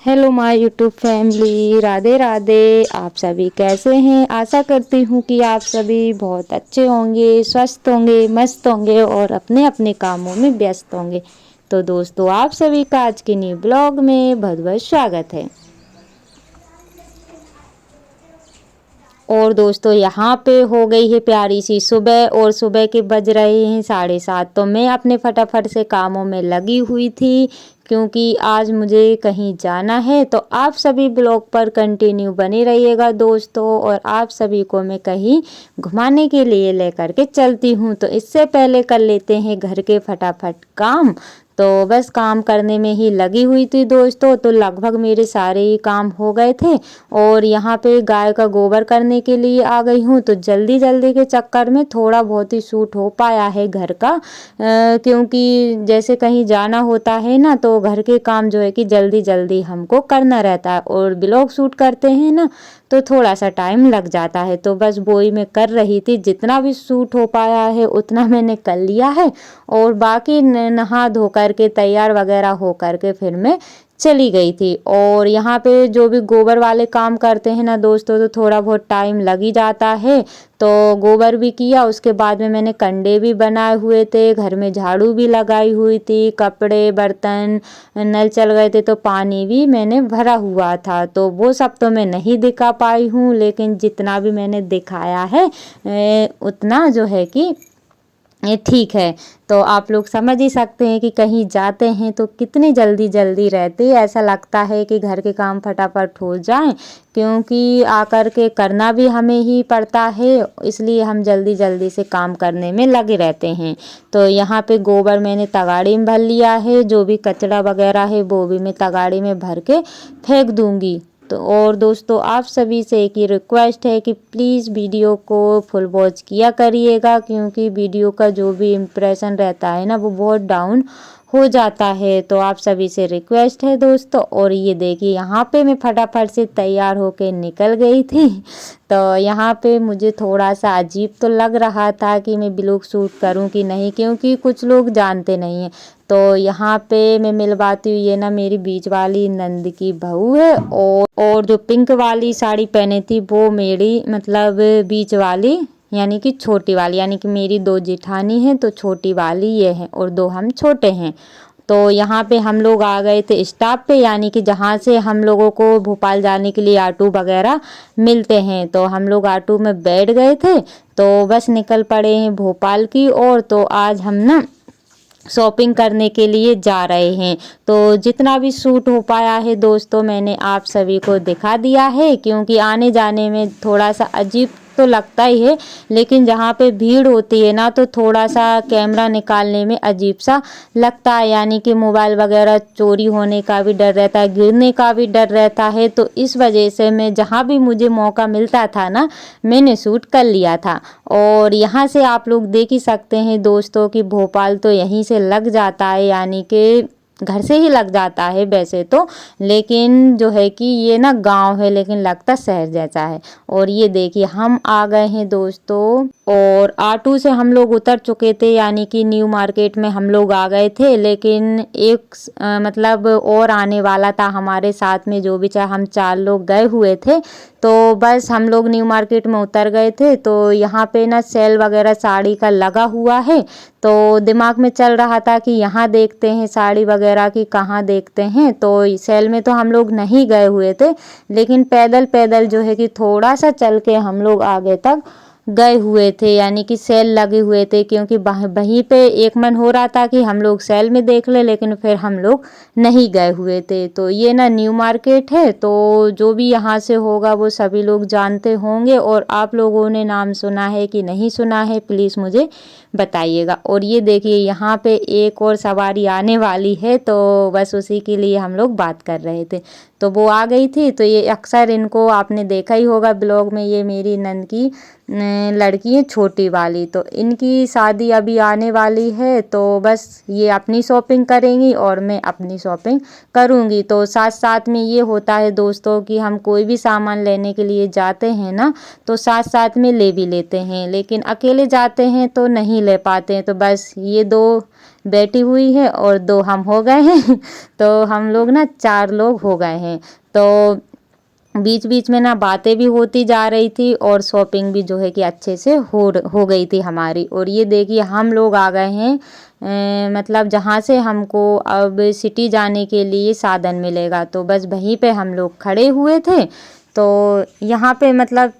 Hello my YouTube family, Radhe Radhe. आप सभी कैसे हैं? आशा करती हूँ कि आप सभी बहुत अच्छे होंगे, स्वस्थ होंगे, मस्त होंगे और अपने अपने कामों में व्यस्त होंगे। तो दोस्तों, आप सभी का आज के न्यू ब्लॉग में बहुत बहुत स्वागत है। और दोस्तों, यहाँ पे हो गई है प्यारी सी सुबह और सुबह के बज रहे हैं 7:30। तो मैं अपने फटाफट से कामों में लगी हुई थी क्योंकि आज मुझे कहीं जाना है। तो आप सभी ब्लॉग पर कंटिन्यू बने रहिएगा दोस्तों, और आप सभी को मैं कहीं घुमाने के लिए लेकर के चलती हूँ। तो इससे पहले कर लेते हैं घर के फटाफट काम। तो बस काम करने में ही लगी हुई थी दोस्तों। तो लगभग मेरे सारे ही काम हो गए थे और यहाँ पे गाय का गोबर करने के लिए आ गई हूँ। तो जल्दी जल्दी के चक्कर में थोड़ा बहुत ही शूट हो पाया है घर का, क्योंकि जैसे कहीं जाना होता है ना, तो घर के काम जो है कि जल्दी जल्दी हमको करना रहता है और ब्लॉग शूट करते हैं ना, तो थोड़ा सा टाइम लग जाता है। तो बस वही मैं कर रही थी, जितना भी शूट हो पाया है उतना मैंने कर लिया है और बाकी नहा धो करके तैयार वगैरह हो करके फिर मैं चली गई थी। और यहाँ पे जो भी गोबर वाले काम करते हैं ना दोस्तों, तो थोड़ा बहुत टाइम लग ही जाता है। तो गोबर भी किया, उसके बाद में मैंने कंडे भी बनाए हुए थे, घर में झाड़ू भी लगाई हुई थी, कपड़े बर्तन, नल चल गए थे तो पानी भी मैंने भरा हुआ था। तो वो सब तो मैं नहीं दिखा पाई हूँ, लेकिन जितना भी मैंने दिखाया है उतना जो है कि ये ठीक है। तो आप लोग समझ ही सकते हैं कि कहीं जाते हैं तो कितनी जल्दी जल्दी रहती है, ऐसा लगता है कि घर के काम फटाफट हो जाएं, क्योंकि आकर के करना भी हमें ही पड़ता है, इसलिए हम जल्दी जल्दी से काम करने में लगे रहते हैं। तो यहाँ पे गोबर मैंने तगाड़ी में भर लिया है, जो भी कचरा वगैरह है वो भी मैं तगाड़ी में भर के फेंक दूंगी। तो और दोस्तों, आप सभी से एक ही रिक्वेस्ट है कि प्लीज़ वीडियो को फुल वॉच किया करिएगा, क्योंकि वीडियो का जो भी इम्प्रेशन रहता है ना, वो बहुत डाउन हो जाता है। तो आप सभी से रिक्वेस्ट है दोस्तों। और ये देखिए, यहाँ पे मैं फटाफट से तैयार होके निकल गई थी। तो यहाँ पे मुझे थोड़ा सा अजीब तो लग रहा था कि मैं ब्लॉग शूट करूँ कि नहीं, क्योंकि कुछ लोग जानते नहीं हैं। तो यहाँ पे मैं मिलवाती हूँ, ये ना मेरी बीच वाली नंद की बहू है, और जो पिंक वाली साड़ी पहने थी वो मेरी मतलब बीच वाली यानी कि छोटी वाली, यानी कि मेरी दो जेठानी हैं, तो छोटी वाली ये है और दो हम छोटे हैं। तो यहाँ पे हम लोग आ गए थे स्टॉप पे, यानी कि जहाँ से हम लोगों को भोपाल जाने के लिए ऑटो वगैरह मिलते हैं। तो हम लोग ऑटो में बैठ गए थे, तो बस निकल पड़े हैं भोपाल की ओर। तो आज हम ना शॉपिंग करने के लिए जा रहे हैं। तो जितना भी शूट हो पाया है दोस्तों, मैंने आप सभी को दिखा दिया है, क्योंकि आने जाने में थोड़ा सा अजीब तो लगता ही है, लेकिन जहाँ पे भीड़ होती है ना, तो थोड़ा सा कैमरा निकालने में अजीब सा लगता है, यानी कि मोबाइल वगैरह चोरी होने का भी डर रहता है, गिरने का भी डर रहता है। तो इस वजह से मैं जहाँ भी मुझे मौका मिलता था ना, मैंने शूट कर लिया था। और यहाँ से आप लोग देख ही सकते हैं दोस्तों कि भोपाल तो यहीं से लग जाता है, यानी कि घर से ही लग जाता है वैसे तो, लेकिन जो है कि ये ना गांव है, लेकिन लगता शहर जैसा है। और ये देखिए, हम आ गए हैं दोस्तों, और ऑटो से हम लोग उतर चुके थे, यानी कि न्यू मार्केट में हम लोग आ गए थे। लेकिन एक मतलब और आने वाला था हमारे साथ में, जो भी चाहे हम 4 लोग गए हुए थे। तो बस हम लोग न्यू मार्केट में उतर गए थे। तो यहाँ पे ना सेल वगैरह साड़ी का लगा हुआ है, तो दिमाग में चल रहा था कि यहाँ देखते हैं साड़ी वगैरह की, कहाँ देखते हैं। तो सेल में तो हम लोग नहीं गए हुए थे, लेकिन पैदल पैदल जो है कि थोड़ा सा चल के हम लोग आगे तक गए हुए थे, यानी कि सेल लगे हुए थे, क्योंकि वहीं पे एक मन हो रहा था कि हम लोग सेल में देख ले, लेकिन फिर हम लोग नहीं गए हुए थे। तो ये ना न्यू मार्केट है, तो जो भी यहाँ से होगा वो सभी लोग जानते होंगे, और आप लोगों ने नाम सुना है कि नहीं सुना है, प्लीज़ मुझे बताइएगा। और ये देखिए, यहाँ पे एक और सवारी आने वाली है, तो बस उसी के लिए हम लोग बात कर रहे थे। तो वो आ गई थी। तो ये अक्सर इनको आपने देखा ही होगा ब्लॉग में, ये मेरी नंद की लड़की है छोटी वाली। तो इनकी शादी अभी आने वाली है, तो बस ये अपनी शॉपिंग करेंगी और मैं अपनी शॉपिंग करूँगी। तो साथ साथ में ये होता है दोस्तों कि हम कोई भी सामान लेने के लिए जाते हैं ना, तो साथ साथ में ले भी लेते हैं, लेकिन अकेले जाते हैं तो नहीं ले पाते हैं। तो बस ये दो बैठी हुई है और 2 हम हो गए हैं तो हम लोग ना 4 लोग हो गए हैं। तो बीच बीच में ना बातें भी होती जा रही थी और शॉपिंग भी जो है कि अच्छे से हो गई थी हमारी। और ये देखिए हम लोग आ गए हैं मतलब जहाँ से हमको अब सिटी जाने के लिए साधन मिलेगा, तो बस वहीं पे हम लोग खड़े हुए थे। तो यहाँ पे मतलब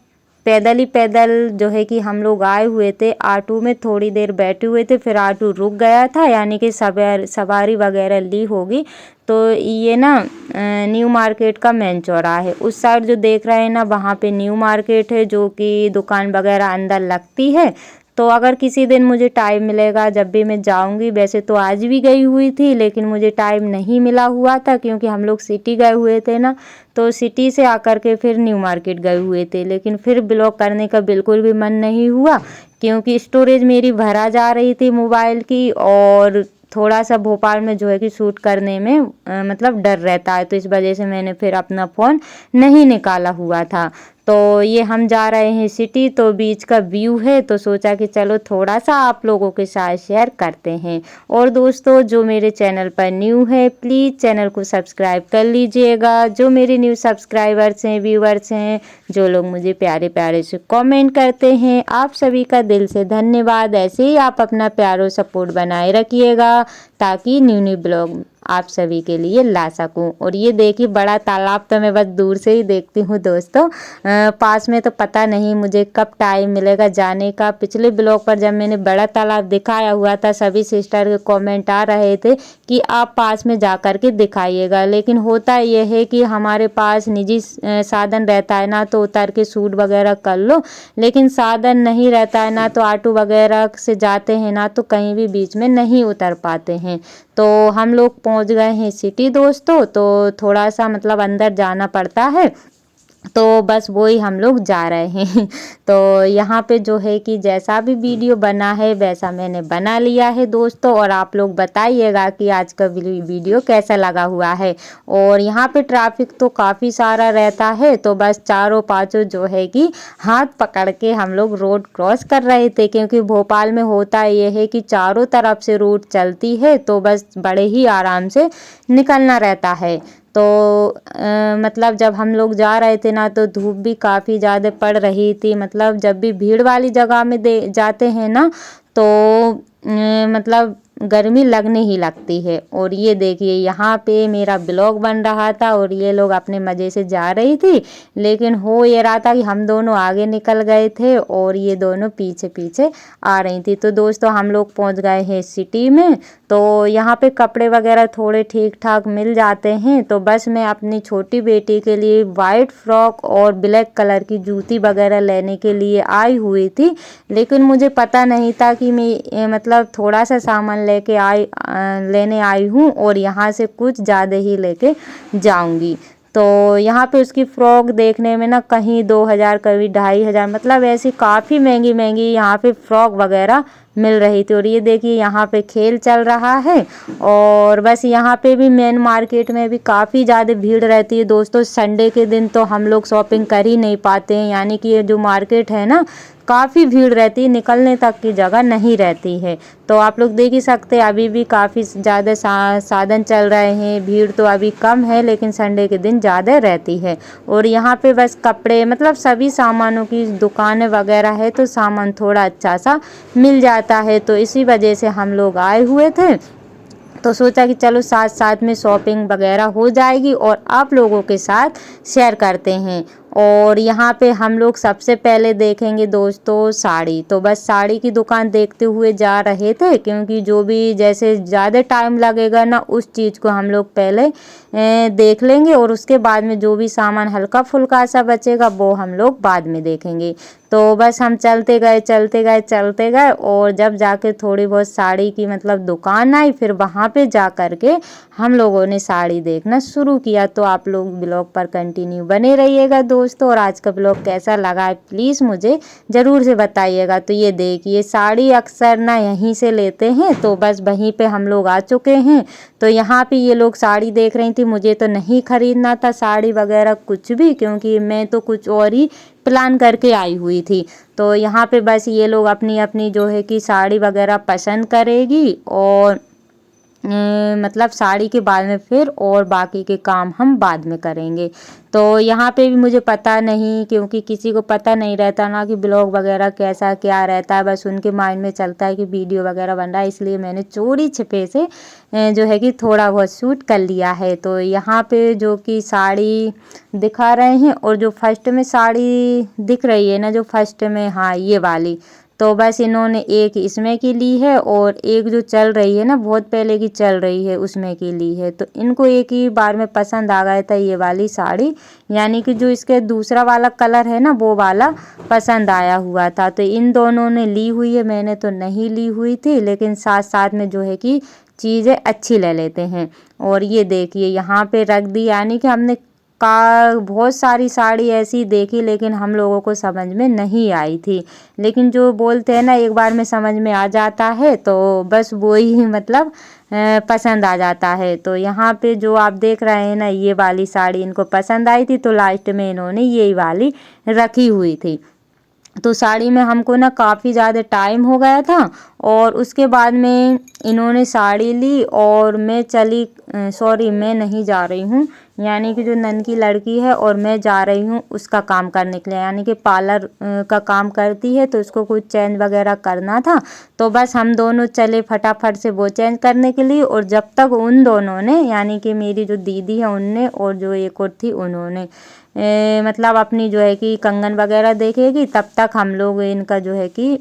पैदल ही पैदल जो है कि हम लोग आए हुए थे। ऑटो में थोड़ी देर बैठे हुए थे, फिर ऑटो रुक गया था, यानी कि सवारी वगैरह ली होगी। तो ये ना न्यू मार्केट का मेन चौराहा है। उस साइड जो देख रहे हैं ना, वहाँ पे न्यू मार्केट है, जो कि दुकान वगैरह अंदर लगती है। तो अगर किसी दिन मुझे टाइम मिलेगा जब भी मैं जाऊंगी, वैसे तो आज भी गई हुई थी लेकिन मुझे टाइम नहीं मिला हुआ था क्योंकि हम लोग सिटी गए हुए थे ना, तो सिटी से आकर के फिर न्यू मार्केट गए हुए थे। लेकिन फिर ब्लॉग करने का बिल्कुल भी मन नहीं हुआ क्योंकि स्टोरेज मेरी भरा जा रही थी मोबाइल की, और थोड़ा सा भोपाल में जो है कि शूट करने में मतलब डर रहता है, तो इस वजह से मैंने फिर अपना फ़ोन नहीं निकाला हुआ था। तो ये हम जा रहे हैं सिटी, तो बीच का व्यू है, तो सोचा कि चलो थोड़ा सा आप लोगों के साथ शेयर करते हैं। और दोस्तों जो मेरे चैनल पर न्यू है प्लीज़ चैनल को सब्सक्राइब कर लीजिएगा। जो मेरे न्यू सब्सक्राइबर्स हैं, व्यूवर्स हैं, जो लोग मुझे प्यारे प्यारे से कमेंट करते हैं, आप सभी का दिल से धन्यवाद। ऐसे ही आप अपना प्यारो सपोर्ट बनाए रखिएगा ताकि न्यू न्यू ब्लॉग आप सभी के लिए ला सकूं। और ये देखिए बड़ा तालाब तो मैं बस दूर से ही देखती हूँ दोस्तों, पास में तो पता नहीं मुझे कब टाइम मिलेगा जाने का। पिछले ब्लॉग पर जब मैंने बड़ा तालाब दिखाया हुआ था, सभी सिस्टर के कमेंट आ रहे थे कि आप पास में जा कर के दिखाइएगा, लेकिन होता यह है कि हमारे पास निजी साधन रहता है ना, तो उतर के शूट वगैरह कर लो, लेकिन साधन नहीं रहता है ना, तो ऑटो वगैरह से जाते हैं ना, तो कहीं भी बीच में नहीं उतर पाते हैं। तो हम लोग पहुंच गए हैं सिटी दोस्तों, तो थोड़ा सा मतलब अंदर जाना पड़ता है, तो बस वही हम लोग जा रहे हैं तो यहाँ पे जो है कि जैसा भी वीडियो बना है वैसा मैंने बना लिया है दोस्तों, और आप लोग बताइएगा कि आज का वीडियो कैसा लगा हुआ है। और यहाँ पे ट्रैफिक तो काफ़ी सारा रहता है, तो बस चारों पांचों जो है कि हाथ पकड़ के हम लोग रोड क्रॉस कर रहे थे, क्योंकि भोपाल में होता ये है कि चारों तरफ से रोड चलती है, तो बस बड़े ही आराम से निकलना रहता है। तो मतलब जब हम लोग जा रहे थे ना, तो धूप भी काफ़ी ज़्यादा पड़ रही थी। मतलब जब भी भीड़ वाली जगह में जाते हैं ना, तो मतलब गर्मी लगने ही लगती है। और ये देखिए यहाँ पे मेरा ब्लॉग बन रहा था और ये लोग अपने मज़े से जा रही थी, लेकिन हो ये रहा था कि हम दोनों आगे निकल गए थे और ये दोनों पीछे पीछे आ रही थी। तो दोस्तों हम लोग पहुँच गए हैं सिटी में। तो यहाँ पे कपड़े वगैरह थोड़े ठीक ठाक मिल जाते हैं, तो बस मैं अपनी छोटी बेटी के लिए वाइट फ्रॉक और ब्लैक कलर की जूती वगैरह लेने के लिए आई हुई थी, लेकिन मुझे पता नहीं था कि मैं मतलब थोड़ा सा सामान लेने आई हूँ और यहाँ से कुछ ज़्यादा ही लेके जाऊँगी। तो यहाँ पे उसकी फ़्रॉक देखने में ना कहीं 2000 कभी 2500, मतलब ऐसी काफ़ी महंगी महंगी यहाँ पे फ़्रॉक वगैरह मिल रही थी। और ये देखिए यहाँ पे खेल चल रहा है, और बस यहाँ पे भी मेन मार्केट में भी काफ़ी ज़्यादा भीड़ रहती है दोस्तों। संडे के दिन तो हम लोग शॉपिंग कर ही नहीं पाते हैं, यानी कि ये जो मार्केट है ना, काफ़ी भीड़ रहती है, निकलने तक की जगह नहीं रहती है। तो आप लोग देख ही सकते हैं अभी भी काफ़ी ज़्यादा साधन चल रहे हैं, भीड़ तो अभी कम है लेकिन संडे के दिन ज़्यादा रहती है। और यहाँ पे बस कपड़े मतलब सभी सामानों की दुकानें वगैरह है, तो सामान थोड़ा अच्छा सा मिल जाता है, तो इसी वजह से हम लोग आए हुए थे। तो सोचा कि चलो साथ साथ में शॉपिंग वगैरह हो जाएगी और आप लोगों के साथ शेयर करते हैं। और यहाँ पे हम लोग सबसे पहले देखेंगे दोस्तों साड़ी, तो बस साड़ी की दुकान देखते हुए जा रहे थे, क्योंकि जो भी जैसे ज़्यादा टाइम लगेगा ना उस चीज़ को हम लोग पहले देख लेंगे, और उसके बाद में जो भी सामान हल्का फुल्का सा बचेगा वो हम लोग बाद में देखेंगे। तो बस हम चलते गए चलते गए चलते गए, और जब जाके थोड़ी बहुत साड़ी की मतलब दुकान आई, फिर वहाँ पे जा कर के हम लोगों ने साड़ी देखना शुरू किया। तो आप लोग ब्लॉग पर कंटिन्यू बने रहिएगा दोस्तों, और आज का ब्लॉग कैसा लगा है प्लीज़ मुझे ज़रूर से बताइएगा। तो ये देखिए साड़ी अक्सर ना यहीं से लेते हैं, तो बस वहीं पे हम लोग आ चुके हैं। तो यहाँ पे ये लोग साड़ी देख रही थी, मुझे तो नहीं खरीदना था साड़ी वगैरह कुछ भी, क्योंकि मैं तो कुछ और ही प्लान करके आई हुई थी। तो यहाँ पे बस ये लोग अपनी अपनी जो है कि साड़ी वगैरह पसंद करेगी, और मतलब साड़ी के बाद में फिर और बाकी के काम हम बाद में करेंगे। तो यहाँ पे भी मुझे पता नहीं, क्योंकि किसी को पता नहीं रहता ना कि ब्लॉग वगैरह कैसा क्या रहता है, बस उनके माइंड में चलता है कि वीडियो वगैरह बन रहा है, इसलिए मैंने चोरी छिपे से जो है कि थोड़ा बहुत शूट कर लिया है। तो यहाँ पे जो कि साड़ी दिखा रहे हैं, और जो फर्स्ट में साड़ी दिख रही है ना, जो फर्स्ट में, हाँ ये वाली, तो बस इन्होंने एक इसमें की ली है और एक जो चल रही है ना, बहुत पहले की चल रही है, उसमें की ली है। तो इनको एक ही बार में पसंद आ गया था ये वाली साड़ी, यानी कि जो इसके दूसरा वाला कलर है ना, वो वाला पसंद आया हुआ था। तो इन दोनों ने ली हुई है, मैंने तो नहीं ली हुई थी, लेकिन साथ साथ में जो है कि चीज़ें अच्छी ले लेते हैं। और ये देखिए यहाँ पे रख दी, यानी कि हमने का बहुत सारी साड़ी ऐसी देखी, लेकिन हम लोगों को समझ में नहीं आई थी। लेकिन जो बोलते हैं ना, एक बार में समझ में आ जाता है, तो बस वो ही मतलब पसंद आ जाता है। तो यहाँ पे जो आप देख रहे हैं ना, ये वाली साड़ी इनको पसंद आई थी, तो लास्ट में इन्होंने ये वाली रखी हुई थी। तो साड़ी में हमको ना काफ़ी ज़्यादा टाइम हो गया था, और उसके बाद में इन्होंने साड़ी ली और मैं चली, सॉरी मैं नहीं जा रही हूँ, यानी कि जो नन की लड़की है और मैं जा रही हूँ उसका काम करने के लिए, यानी कि पार्लर का काम करती है, तो उसको कुछ चेंज वगैरह करना था। तो बस हम दोनों चले फटाफट से वो चेंज करने के लिए, और जब तक उन दोनों ने, यानी कि मेरी जो दीदी है उनने और जो एक और थी उन्होंने मतलब अपनी जो है कि कंगन वगैरह देखेगी, तब तक हम लोग इनका जो है कि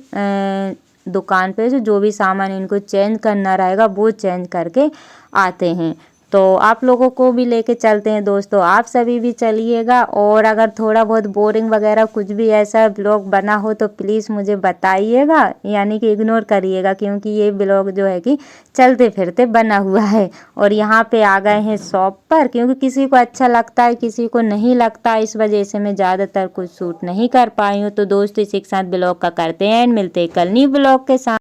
दुकान पे जो भी सामान इनको चेंज करना रहेगा वो चेंज करके आते हैं। तो आप लोगों को भी लेके चलते हैं दोस्तों, आप सभी भी चलिएगा। और अगर थोड़ा बहुत बोरिंग वगैरह कुछ भी ऐसा ब्लॉग बना हो तो प्लीज़ मुझे बताइएगा, यानी कि इग्नोर करिएगा, क्योंकि ये ब्लॉग जो है कि चलते फिरते बना हुआ है। और यहाँ पे आ गए हैं शॉप पर, क्योंकि किसी को अच्छा लगता है किसी को नहीं लगता, इस वजह से मैं ज़्यादातर कुछ शूट नहीं कर पाई हूँ। तो दोस्तों इसी के साथ ब्लॉग का करते हैं, मिलते हैं कल न्यू ब्लॉग के साथ।